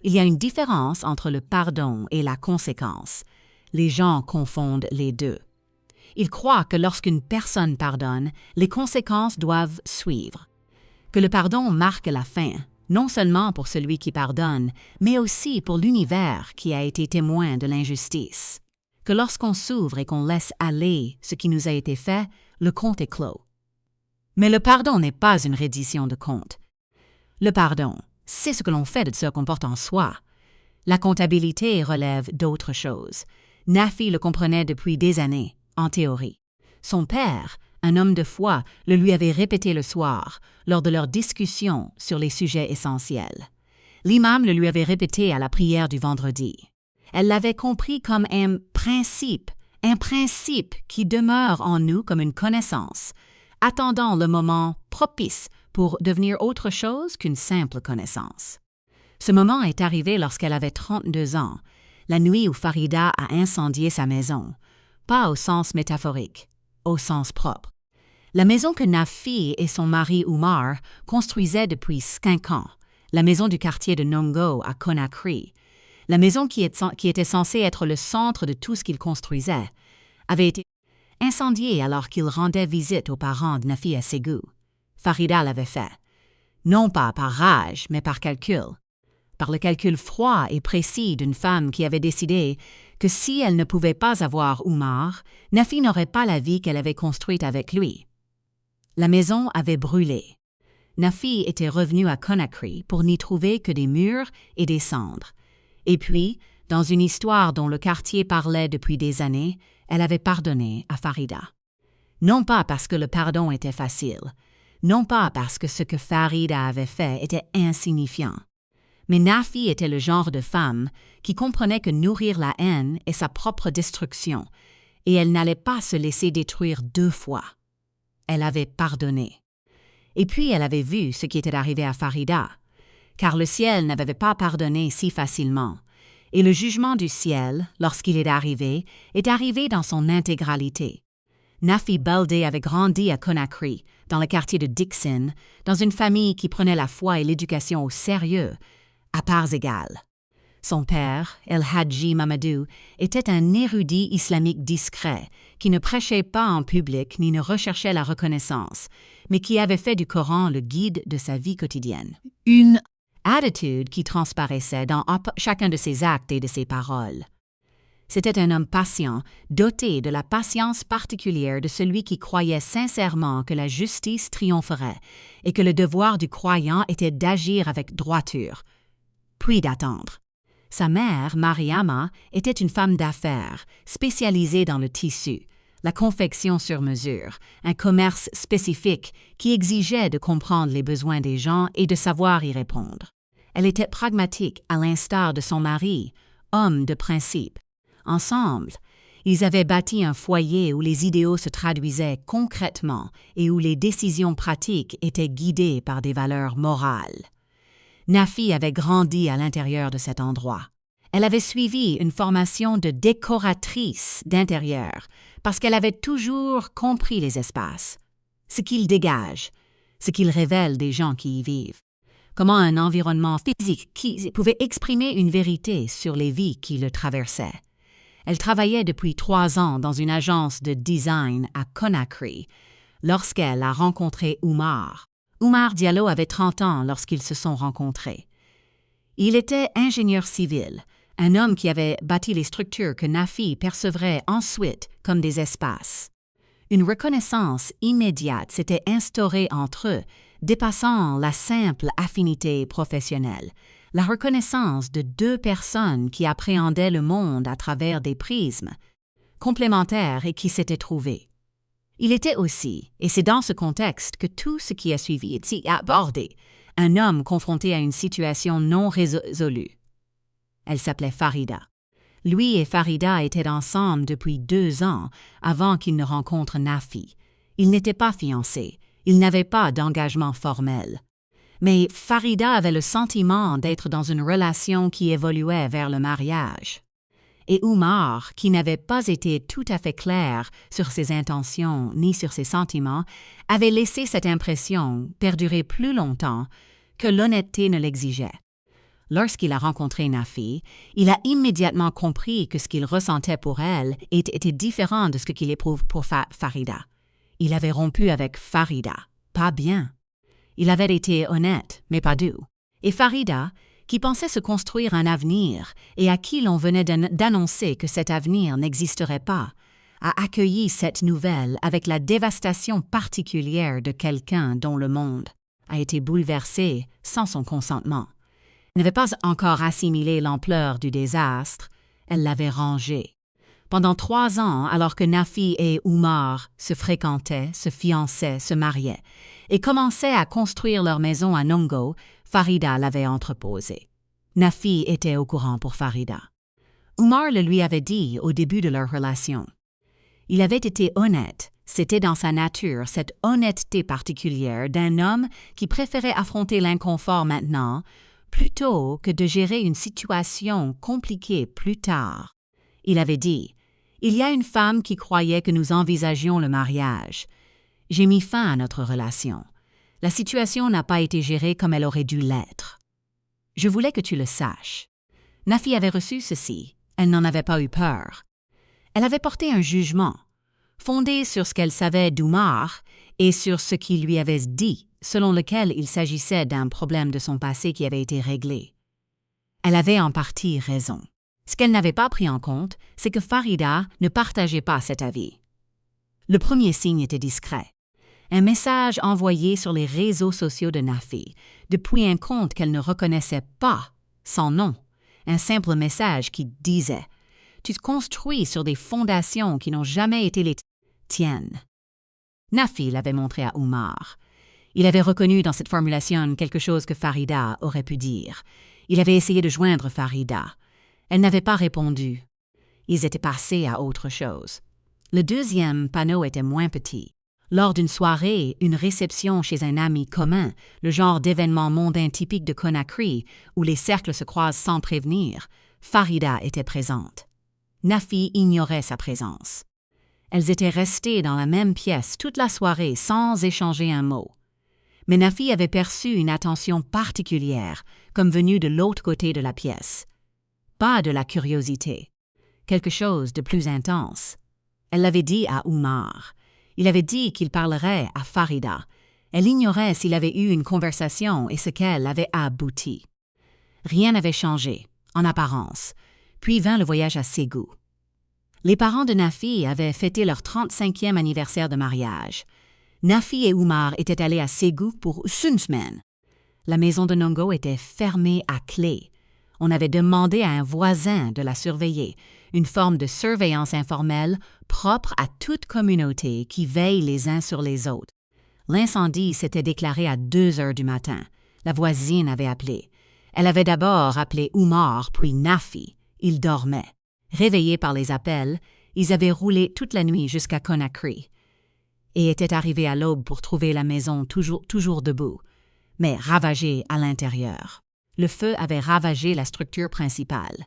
Il y a une différence entre le pardon et la conséquence. Les gens confondent les deux. Ils croient que lorsqu'une personne pardonne, les conséquences doivent suivre. Que le pardon marque la fin, non seulement pour celui qui pardonne, mais aussi pour l'univers qui a été témoin de l'injustice. Que lorsqu'on s'ouvre et qu'on laisse aller ce qui nous a été fait, le compte est clos. Mais le pardon n'est pas une reddition de compte. Le pardon, c'est ce que l'on fait de ce qu'on porte en soi. La comptabilité relève d'autres choses. Nafi le comprenait depuis des années, en théorie. Son père, un homme de foi, le lui avait répété le soir, lors de leur discussion sur les sujets essentiels. L'imam le lui avait répété à la prière du vendredi. Elle l'avait compris comme un principe qui demeure en nous comme une connaissance, attendant le moment propice pour devenir autre chose qu'une simple connaissance. Ce moment est arrivé lorsqu'elle avait 32 ans, la nuit où Farida a incendié sa maison, pas au sens métaphorique, au sens propre. La maison que Nafi et son mari Oumar construisaient depuis 5 ans, la maison du quartier de Nongo à Conakry, la maison qui était censée être le centre de tout ce qu'ils construisaient, avait été incendiée alors qu'ils rendaient visite aux parents de Nafi à Ségou. Farida l'avait fait, non pas par rage, mais par calcul. Par le calcul froid et précis d'une femme qui avait décidé que si elle ne pouvait pas avoir Oumar, Nafi n'aurait pas la vie qu'elle avait construite avec lui. La maison avait brûlé. Nafi était revenue à Conakry pour n'y trouver que des murs et des cendres. Et puis, dans une histoire dont le quartier parlait depuis des années, elle avait pardonné à Farida. Non pas parce que le pardon était facile, non pas parce que ce que Farida avait fait était insignifiant, mais Nafi était le genre de femme qui comprenait que nourrir la haine est sa propre destruction, et elle n'allait pas se laisser détruire 2 fois. Elle avait pardonné. Et puis elle avait vu ce qui était arrivé à Farida, car le ciel n'avait pas pardonné si facilement, et le jugement du ciel, lorsqu'il est arrivé dans son intégralité. Nafi Baldé avait grandi à Conakry, dans le quartier de Dixon, dans une famille qui prenait la foi et l'éducation au sérieux, à parts égales. Son père, El Hadji Mamadou, était un érudit islamique discret, qui ne prêchait pas en public ni ne recherchait la reconnaissance, mais qui avait fait du Coran le guide de sa vie quotidienne. Une attitude qui transparaissait dans chacun de ses actes et de ses paroles. C'était un homme patient, doté de la patience particulière de celui qui croyait sincèrement que la justice triompherait et que le devoir du croyant était d'agir avec droiture, puis d'attendre. Sa mère, Mariama, était une femme d'affaires, spécialisée dans le tissu, la confection sur mesure, un commerce spécifique qui exigeait de comprendre les besoins des gens et de savoir y répondre. Elle était pragmatique à l'instar de son mari, homme de principe. Ensemble, ils avaient bâti un foyer où les idéaux se traduisaient concrètement et où les décisions pratiques étaient guidées par des valeurs morales. Nafi avait grandi à l'intérieur de cet endroit. Elle avait suivi une formation de décoratrice d'intérieur parce qu'elle avait toujours compris les espaces, ce qu'ils dégagent, ce qu'ils révèlent des gens qui y vivent, comment un environnement physique qui pouvait exprimer une vérité sur les vies qui le traversaient. Elle travaillait depuis 3 ans dans une agence de design à Conakry lorsqu'elle a rencontré Oumar. Oumar Diallo avait 30 ans lorsqu'ils se sont rencontrés. Il était ingénieur civil, un homme qui avait bâti les structures que Nafi percevrait ensuite comme des espaces. Une reconnaissance immédiate s'était instaurée entre eux, dépassant la simple affinité professionnelle, la reconnaissance de 2 personnes qui appréhendaient le monde à travers des prismes complémentaires et qui s'étaient trouvés. Il était aussi, et c'est dans ce contexte que tout ce qui a suivi est abordé, un homme confronté à une situation non résolue. Elle s'appelait Farida. Lui et Farida étaient ensemble depuis 2 ans avant qu'ils ne rencontrent Nafi. Ils n'étaient pas fiancés, ils n'avaient pas d'engagement formel. Mais Farida avait le sentiment d'être dans une relation qui évoluait vers le mariage. Et Oumar, qui n'avait pas été tout à fait clair sur ses intentions ni sur ses sentiments, avait laissé cette impression perdurer plus longtemps que l'honnêteté ne l'exigeait. Lorsqu'il a rencontré Nafi, il a immédiatement compris que ce qu'il ressentait pour elle était différent de ce qu'il éprouve pour Farida. Il avait rompu avec Farida, pas bien. Il avait été honnête, mais pas doux. Et Farida, qui pensait se construire un avenir et à qui l'on venait d'annoncer que cet avenir n'existerait pas, a accueilli cette nouvelle avec la dévastation particulière de quelqu'un dont le monde a été bouleversé sans son consentement. Elle n'avait pas encore assimilé l'ampleur du désastre, elle l'avait rangé. Pendant 3 ans, alors que Nafi et Oumar se fréquentaient, se fiançaient, se mariaient, et commençaient à construire leur maison à Nongo, Farida l'avait entreposée. Nafi était au courant pour Farida. Oumar le lui avait dit au début de leur relation. Il avait été honnête, c'était dans sa nature cette honnêteté particulière d'un homme qui préférait affronter l'inconfort maintenant plutôt que de gérer une situation compliquée plus tard. Il avait dit « Il y a une femme qui croyait que nous envisagions le mariage. J'ai mis fin à notre relation. La situation n'a pas été gérée comme elle aurait dû l'être. Je voulais que tu le saches. » Nafi avait reçu ceci. Elle n'en avait pas eu peur. Elle avait porté un jugement, fondé sur ce qu'elle savait d'Oumar et sur ce qu'il lui avait dit, selon lequel il s'agissait d'un problème de son passé qui avait été réglé. Elle avait en partie raison. Ce qu'elle n'avait pas pris en compte, c'est que Farida ne partageait pas cet avis. Le premier signe était discret. Un message envoyé sur les réseaux sociaux de Nafi, depuis un compte qu'elle ne reconnaissait pas, sans nom. Un simple message qui disait « Tu te construis sur des fondations qui n'ont jamais été les tiennes. » Nafi l'avait montré à Oumar. Il avait reconnu dans cette formulation quelque chose que Farida aurait pu dire. Il avait essayé de joindre Farida. Elle n'avait pas répondu. Ils étaient passés à autre chose. Le deuxième panneau était moins petit. Lors d'une soirée, une réception chez un ami commun, le genre d'événement mondain typique de Conakry, où les cercles se croisent sans prévenir, Farida était présente. Nafi ignorait sa présence. Elles étaient restées dans la même pièce toute la soirée sans échanger un mot. Mais Nafi avait perçu une attention particulière, comme venue de l'autre côté de la pièce. Pas de la curiosité, quelque chose de plus intense. Elle l'avait dit à Oumar. Il avait dit qu'il parlerait à Farida. Elle ignorait s'il avait eu une conversation et ce qu'elle avait abouti. Rien n'avait changé, en apparence. Puis vint le voyage à Ségou. Les parents de Nafi avaient fêté leur 35e anniversaire de mariage. Nafi et Oumar étaient allés à Ségou pour une semaine. La maison de Nongo était fermée à clé. On avait demandé à un voisin de la surveiller, une forme de surveillance informelle propre à toute communauté qui veille les uns sur les autres. L'incendie s'était déclaré à 2 heures du matin. La voisine avait appelé. Elle avait d'abord appelé Oumar, puis Nafi. Ils dormaient. Réveillés par les appels, ils avaient roulé toute la nuit jusqu'à Conakry et étaient arrivés à l'aube pour trouver la maison toujours debout, mais ravagée à l'intérieur. Le feu avait ravagé la structure principale.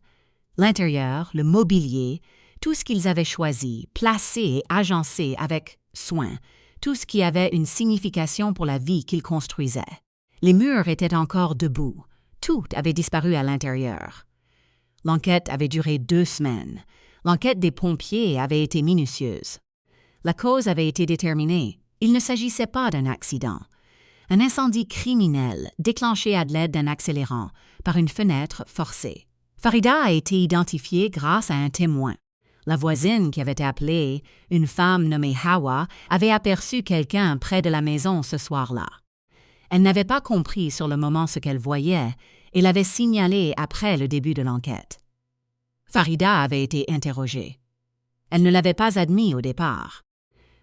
L'intérieur, le mobilier, tout ce qu'ils avaient choisi, placé et agencé avec soin, tout ce qui avait une signification pour la vie qu'ils construisaient. Les murs étaient encore debout. Tout avait disparu à l'intérieur. L'enquête avait duré 2 semaines. L'enquête des pompiers avait été minutieuse. La cause avait été déterminée. Il ne s'agissait pas d'un accident. Un incendie criminel déclenché à l'aide d'un accélérant par une fenêtre forcée. Farida a été identifiée grâce à un témoin. La voisine qui avait appelé, une femme nommée Hawa, avait aperçu quelqu'un près de la maison ce soir-là. Elle n'avait pas compris sur le moment ce qu'elle voyait et l'avait signalé après le début de l'enquête. Farida avait été interrogée. Elle ne l'avait pas admis au départ.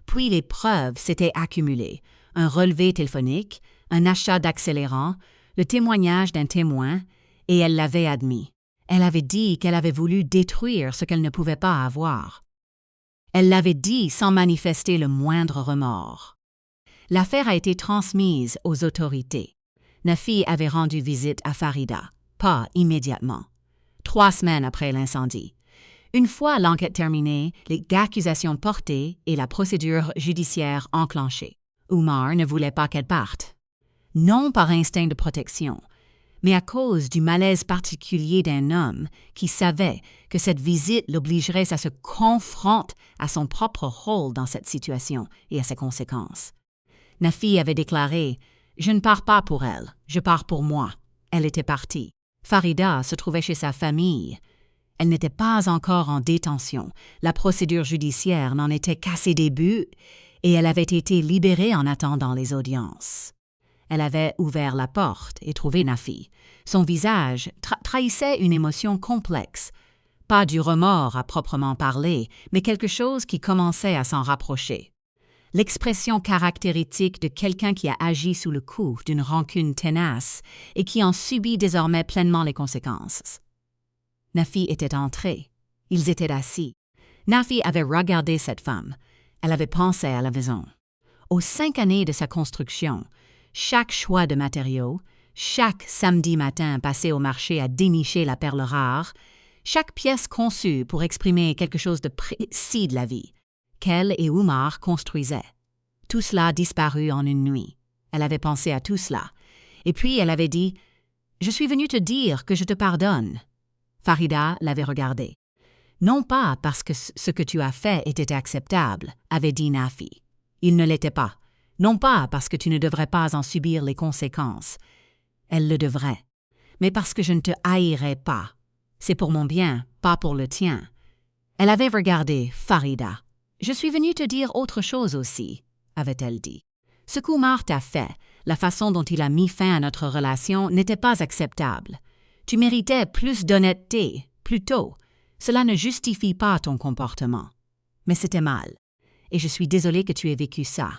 Puis les preuves s'étaient accumulées. Un relevé téléphonique, un achat d'accélérant, le témoignage d'un témoin, et elle l'avait admis. Elle avait dit qu'elle avait voulu détruire ce qu'elle ne pouvait pas avoir. Elle l'avait dit sans manifester le moindre remords. L'affaire a été transmise aux autorités. Nafi avait rendu visite à Farida, pas immédiatement. 3 semaines après l'incendie. Une fois l'enquête terminée, les accusations portées et la procédure judiciaire enclenchée. Oumar ne voulait pas qu'elle parte. Non par instinct de protection, mais à cause du malaise particulier d'un homme qui savait que cette visite l'obligerait à se confronter à son propre rôle dans cette situation et à ses conséquences. Nafi avait déclaré « Je ne pars pas pour elle, je pars pour moi ». Elle était partie. Farida se trouvait chez sa famille. Elle n'était pas encore en détention. La procédure judiciaire n'en était qu'à ses débuts et elle avait été libérée en attendant les audiences. Elle avait ouvert la porte et trouvé Nafi. Son visage trahissait une émotion complexe. Pas du remords à proprement parler, mais quelque chose qui commençait à s'en rapprocher. L'expression caractéristique de quelqu'un qui a agi sous le coup d'une rancune tenace et qui en subit désormais pleinement les conséquences. Nafi était entrée. Ils étaient assis. Nafi avait regardé cette femme. Elle avait pensé à la maison. Aux 5 années de sa construction, chaque choix de matériaux, chaque samedi matin passé au marché à dénicher la perle rare, chaque pièce conçue pour exprimer quelque chose de précis de la vie, qu'elle et Oumar construisaient. Tout cela disparut en une nuit. Elle avait pensé à tout cela. Et puis elle avait dit « Je suis venue te dire que je te pardonne ». Farida l'avait regardé. « Non pas parce que ce que tu as fait était acceptable », avait dit Nafi. « Il ne l'était pas. Non pas parce que tu ne devrais pas en subir les conséquences. Elle le devrait. Mais parce que je ne te haïrais pas. C'est pour mon bien, pas pour le tien. » Elle avait regardé Farida. « Je suis venue te dire autre chose aussi », avait-elle dit. « Ce qu'Oumar t'a fait, la façon dont il a mis fin à notre relation n'était pas acceptable. Tu méritais plus d'honnêteté, plus tôt. Cela ne justifie pas ton comportement. Mais c'était mal. Et je suis désolée que tu aies vécu ça. »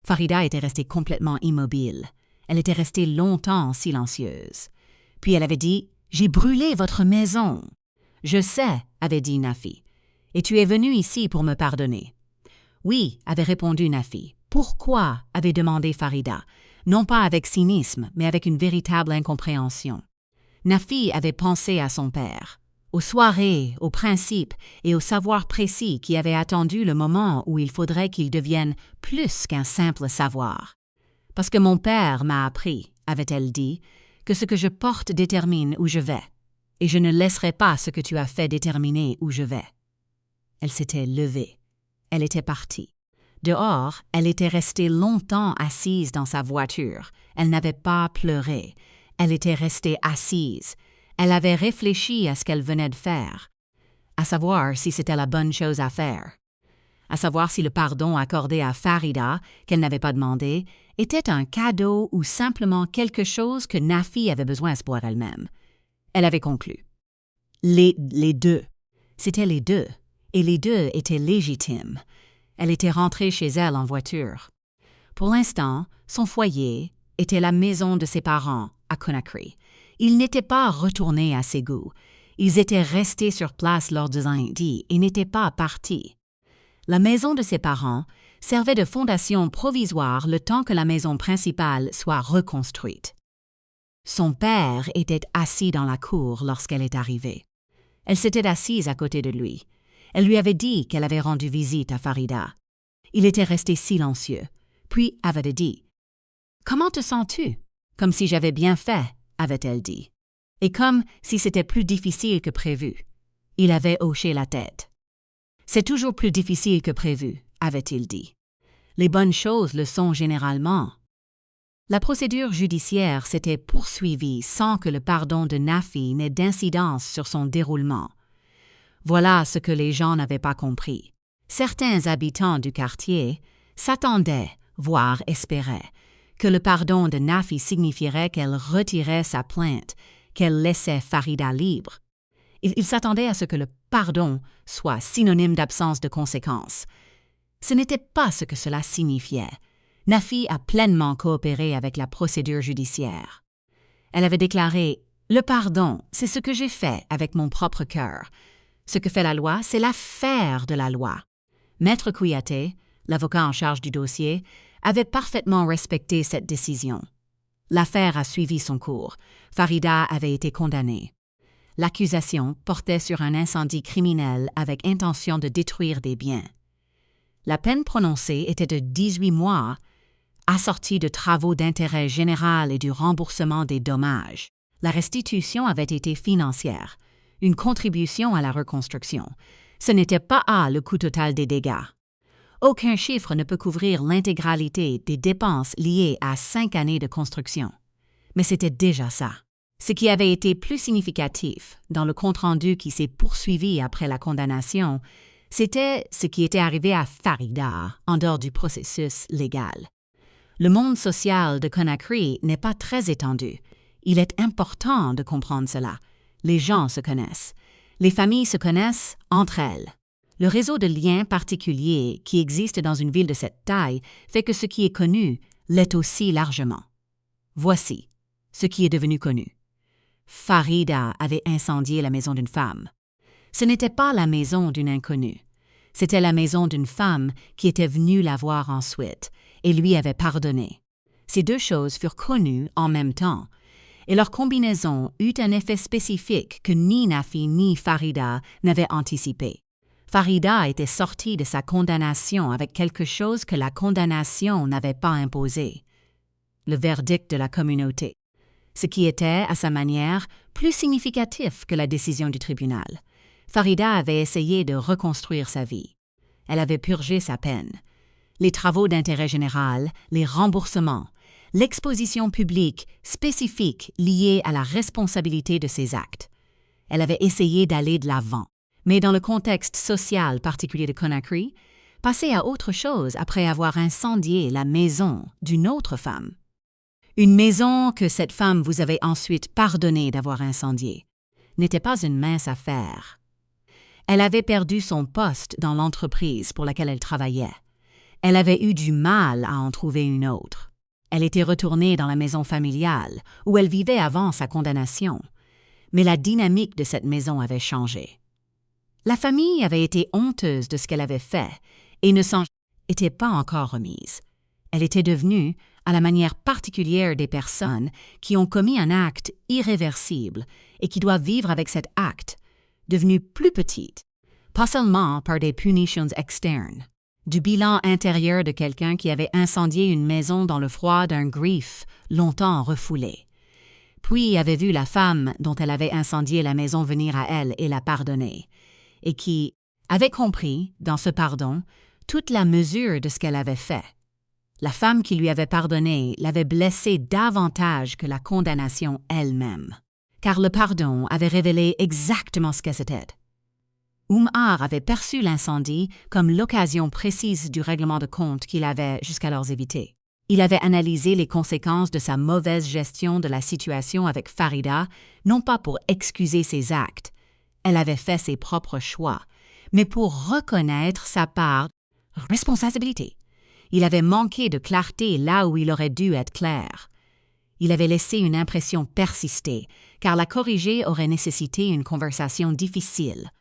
Farida était restée complètement immobile. Elle était restée longtemps silencieuse. Puis elle avait dit « J'ai brûlé votre maison. »« Je sais, » avait dit Nafi. « Et tu es venu ici pour me pardonner. » « Oui, » avait répondu Nafi. « Pourquoi » avait demandé Farida, non pas avec cynisme, mais avec une véritable incompréhension. Nafi avait pensé à son père, aux soirées, aux principes et au savoir précis qui avaient attendu le moment où il faudrait qu'il devienne plus qu'un simple savoir. « Parce que mon père m'a appris, » avait-elle dit, « que ce que je porte détermine où je vais, et je ne laisserai pas ce que tu as fait déterminer où je vais. » Elle s'était levée. Elle était partie. Dehors, elle était restée longtemps assise dans sa voiture. Elle n'avait pas pleuré. Elle était restée assise. Elle avait réfléchi à ce qu'elle venait de faire, à savoir si c'était la bonne chose à faire, à savoir si le pardon accordé à Farida, qu'elle n'avait pas demandé, était un cadeau ou simplement quelque chose que Nafi avait besoin pour elle-même. Elle avait conclu. Les deux. C'était les deux. Et les deux étaient légitimes. Elle était rentrée chez elle en voiture. Pour l'instant, son foyer était la maison de ses parents à Conakry. Ils n'étaient pas retournés à ses goûts. Ils étaient restés sur place lors des incendies et n'étaient pas partis. La maison de ses parents servait de fondation provisoire le temps que la maison principale soit reconstruite. Son père était assis dans la cour lorsqu'elle est arrivée. Elle s'était assise à côté de lui. Elle lui avait dit qu'elle avait rendu visite à Farida. Il était resté silencieux, puis avait dit « Comment te sens-tu » ? « Comme si j'avais bien fait », avait-elle dit. Et comme si c'était plus difficile que prévu. Il avait hoché la tête. « C'est toujours plus difficile que prévu », avait-il dit. « Les bonnes choses le sont généralement. » La procédure judiciaire s'était poursuivie sans que le pardon de Nafi n'ait d'incidence sur son déroulement. Voilà ce que les gens n'avaient pas compris. Certains habitants du quartier s'attendaient, voire espéraient, que le pardon de Nafi signifierait qu'elle retirait sa plainte, qu'elle laissait Farida libre. Ils s'attendaient à ce que le pardon soit synonyme d'absence de conséquences. Ce n'était pas ce que cela signifiait. Nafi a pleinement coopéré avec la procédure judiciaire. Elle avait déclaré « Le pardon, c'est ce que j'ai fait avec mon propre cœur. Ce que fait la loi, c'est l'affaire de la loi. » Maître Kouyaté, l'avocat en charge du dossier, avait parfaitement respecté cette décision. L'affaire a suivi son cours. Farida avait été condamnée. L'accusation portait sur un incendie criminel avec intention de détruire des biens. La peine prononcée était de 18 mois assortie de travaux d'intérêt général et du remboursement des dommages. La restitution avait été financière, une contribution à la reconstruction. Ce n'était pas le coût total des dégâts. Aucun chiffre ne peut couvrir l'intégralité des dépenses liées à 5 années de construction. Mais c'était déjà ça. Ce qui avait été plus significatif dans le compte-rendu qui s'est poursuivi après la condamnation, c'était ce qui était arrivé à Farida en dehors du processus légal. Le monde social de Conakry n'est pas très étendu. Il est important de comprendre cela. Les gens se connaissent. Les familles se connaissent entre elles. Le réseau de liens particuliers qui existe dans une ville de cette taille fait que ce qui est connu l'est aussi largement. Voici ce qui est devenu connu. Farida avait incendié la maison d'une femme. Ce n'était pas la maison d'une inconnue. C'était la maison d'une femme qui était venue la voir ensuite et lui avait pardonné. Ces deux choses furent connues en même temps, et leur combinaison eut un effet spécifique que ni Nafi ni Farida n'avaient anticipé. Farida était sortie de sa condamnation avec quelque chose que la condamnation n'avait pas imposé, le verdict de la communauté, ce qui était, à sa manière, plus significatif que la décision du tribunal. Farida avait essayé de reconstruire sa vie. Elle avait purgé sa peine. Les travaux d'intérêt général, les remboursements, l'exposition publique spécifique liée à la responsabilité de ses actes. Elle avait essayé d'aller de l'avant, mais dans le contexte social particulier de Conakry, passer à autre chose après avoir incendié la maison d'une autre femme. Une maison que cette femme vous avait ensuite pardonné d'avoir incendiée n'était pas une mince affaire. Elle avait perdu son poste dans l'entreprise pour laquelle elle travaillait. Elle avait eu du mal à en trouver une autre. Elle était retournée dans la maison familiale où elle vivait avant sa condamnation, mais la dynamique de cette maison avait changé. La famille avait été honteuse de ce qu'elle avait fait et ne s'en était pas encore remise. Elle était devenue, à la manière particulière des personnes qui ont commis un acte irréversible et qui doivent vivre avec cet acte, devenue plus petite, pas seulement par des punitions externes, du bilan intérieur de quelqu'un qui avait incendié une maison dans le froid d'un grief longtemps refoulé, puis avait vu la femme dont elle avait incendié la maison venir à elle et la pardonner, et qui avait compris, dans ce pardon, toute la mesure de ce qu'elle avait fait. La femme qui lui avait pardonné l'avait blessée davantage que la condamnation elle-même, car le pardon avait révélé exactement ce que c'était. Oumar avait perçu l'incendie comme l'occasion précise du règlement de compte qu'il avait jusqu'alors évité. Il avait analysé les conséquences de sa mauvaise gestion de la situation avec Farida, non pas pour excuser ses actes, elle avait fait ses propres choix, mais pour reconnaître sa part de responsabilité. Il avait manqué de clarté là où il aurait dû être clair. Il avait laissé une impression persister, car la corriger aurait nécessité une conversation difficile.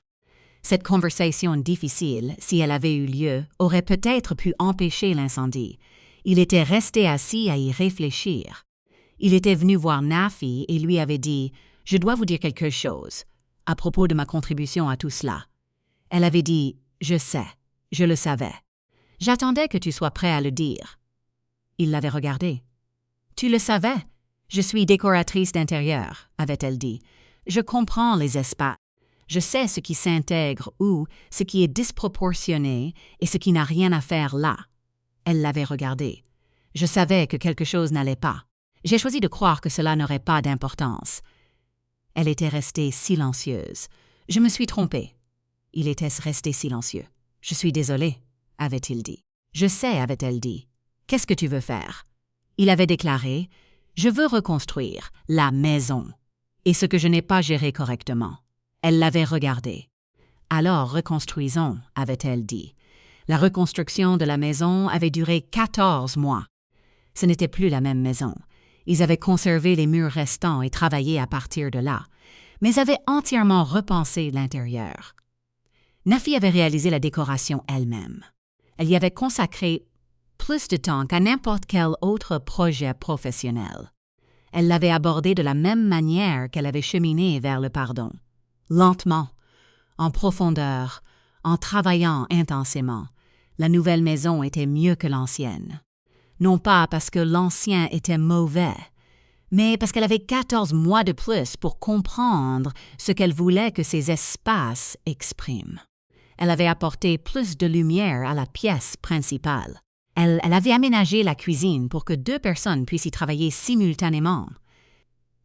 Cette conversation difficile, si elle avait eu lieu, aurait peut-être pu empêcher l'incendie. Il était resté assis à y réfléchir. Il était venu voir Nafi et lui avait dit « Je dois vous dire quelque chose à propos de ma contribution à tout cela. » Elle avait dit « Je sais, je le savais. J'attendais que tu sois prêt à le dire. » Il l'avait regardé. « Tu le savais? Je suis décoratrice d'intérieur, » avait-elle dit. « Je comprends les espaces. Je sais ce qui s'intègre ou ce qui est disproportionné et ce qui n'a rien à faire là. » Elle l'avait regardé. « Je savais que quelque chose n'allait pas. J'ai choisi de croire que cela n'aurait pas d'importance. » Elle était restée silencieuse. « Je me suis trompée. » Il était resté silencieux. « Je suis désolée, » avait-il dit. « Je sais, » avait-elle dit. « Qu'est-ce que tu veux faire? » Il avait déclaré « Je veux reconstruire la maison et ce que je n'ai pas géré correctement. » Elle l'avait regardé. « Alors reconstruisons, » avait-elle dit. La reconstruction de la maison avait duré 14 mois. Ce n'était plus la même maison. Ils avaient conservé les murs restants et travaillé à partir de là, mais avaient entièrement repensé l'intérieur. Nafi avait réalisé la décoration elle-même. Elle y avait consacré plus de temps qu'à n'importe quel autre projet professionnel. Elle l'avait abordé de la même manière qu'elle avait cheminé vers le pardon. Lentement, en profondeur, en travaillant intensément, la nouvelle maison était mieux que l'ancienne. non pas parce que l'ancien était mauvais, mais parce qu'elle avait 14 mois de plus pour comprendre ce qu'elle voulait que ces espaces expriment. Elle avait apporté plus de lumière à la pièce principale. Elle avait aménagé la cuisine pour que 2 personnes puissent y travailler simultanément.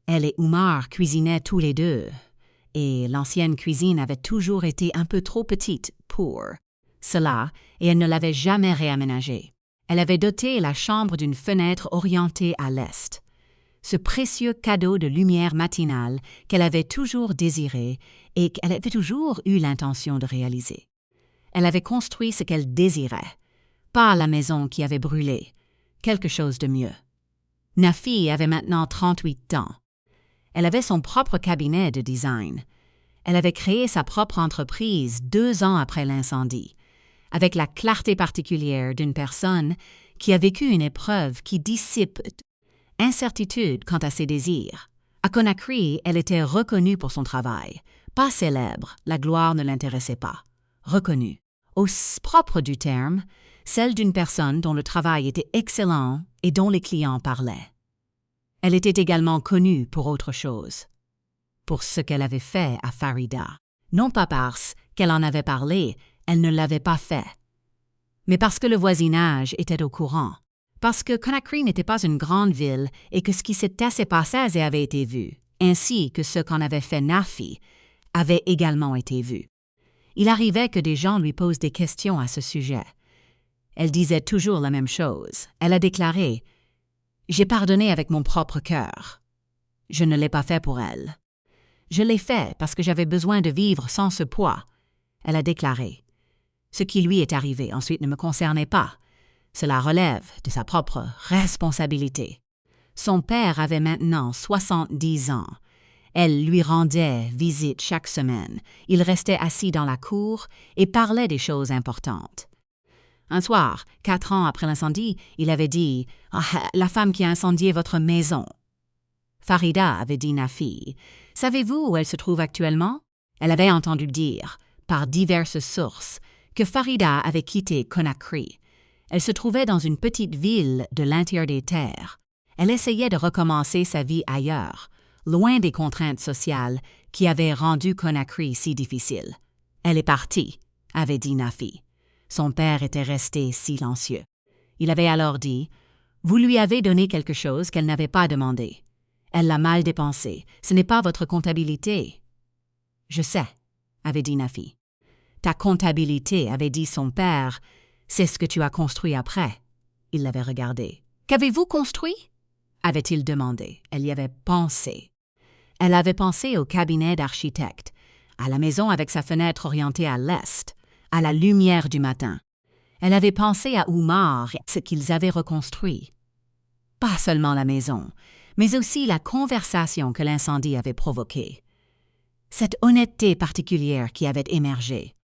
Elle et Umar cuisinaient tous les deux, et l'ancienne cuisine avait toujours été un peu trop petite pour cela, et elle ne l'avait jamais réaménagée. Elle avait doté la chambre d'une fenêtre orientée à l'est. Ce précieux cadeau de lumière matinale qu'elle avait toujours désiré et qu'elle avait toujours eu l'intention de réaliser. Elle avait construit ce qu'elle désirait, pas la maison qui avait brûlé, quelque chose de mieux. Nafi avait maintenant 38 ans. Elle avait son propre cabinet de design. Elle avait créé sa propre entreprise 2 ans après l'incendie, avec la clarté particulière d'une personne qui a vécu une épreuve qui dissipe incertitude quant à ses désirs. À Conakry, elle était reconnue pour son travail. Pas célèbre, la gloire ne l'intéressait pas. Reconnue. Au propre du terme, celle d'une personne dont le travail était excellent et dont les clients parlaient. Elle était également connue pour autre chose. Pour ce qu'elle avait fait à Farida. Non pas parce qu'elle en avait parlé, elle ne l'avait pas fait, mais parce que le voisinage était au courant. Parce que Conakry n'était pas une grande ville et que ce qui s'était passé avait été vu, ainsi que ce qu'en avait fait Nafi, avait également été vu. Il arrivait que des gens lui posent des questions à ce sujet. Elle disait toujours la même chose. Elle a déclaré « J'ai pardonné avec mon propre cœur. Je ne l'ai pas fait pour elle. Je l'ai fait parce que j'avais besoin de vivre sans ce poids. » Elle a déclaré « Ce qui lui est arrivé ensuite ne me concernait pas. Cela relève de sa propre responsabilité. » Son père avait maintenant 70 ans. Elle lui rendait visite chaque semaine. Il restait assis dans la cour et parlait des choses importantes. Un soir, 4 ans après l'incendie, il avait dit « Ah, la femme qui a incendié votre maison. » Farida avait dit Nafi « Savez-vous où elle se trouve actuellement ?» Elle avait entendu dire, par diverses sources, que Farida avait quitté Conakry. Elle se trouvait dans une petite ville de l'intérieur des terres. Elle essayait de recommencer sa vie ailleurs, loin des contraintes sociales qui avaient rendu Conakry si difficile. « Elle est partie », avait dit Nafi. Son père était resté silencieux. Il avait alors dit « Vous lui avez donné quelque chose qu'elle n'avait pas demandé. Elle l'a mal dépensé. Ce n'est pas votre comptabilité. » « Je sais », avait dit Nafi. « Ta comptabilité, avait dit son père, c'est ce que tu as construit après. » Il l'avait regardé. « Qu'avez-vous construit ?» avait-il demandé. Elle y avait pensé. Elle avait pensé au cabinet d'architecte, à la maison avec sa fenêtre orientée à l'est, à la lumière du matin. Elle avait pensé à Umar et ce qu'ils avaient reconstruit. Pas seulement la maison, mais aussi la conversation que l'incendie avait provoquée. Cette honnêteté particulière qui avait émergé.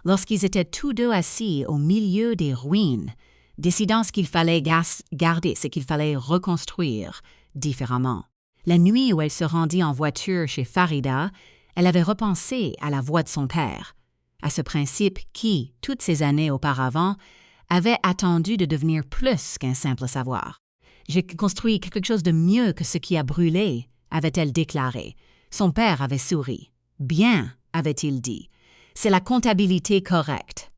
Lorsqu'ils étaient tous deux assis au milieu des ruines, décidant ce qu'il fallait garder, ce qu'il fallait reconstruire différemment. La nuit où elle se rendit en voiture chez Farida, elle avait repensé à la voix de son père, à ce principe qui, toutes ces années auparavant, avait attendu de devenir plus qu'un simple savoir. « J'ai construit quelque chose de mieux que ce qui a brûlé », avait-elle déclaré. Son père avait souri. « Bien », avait-il dit. « C'est la comptabilité correcte.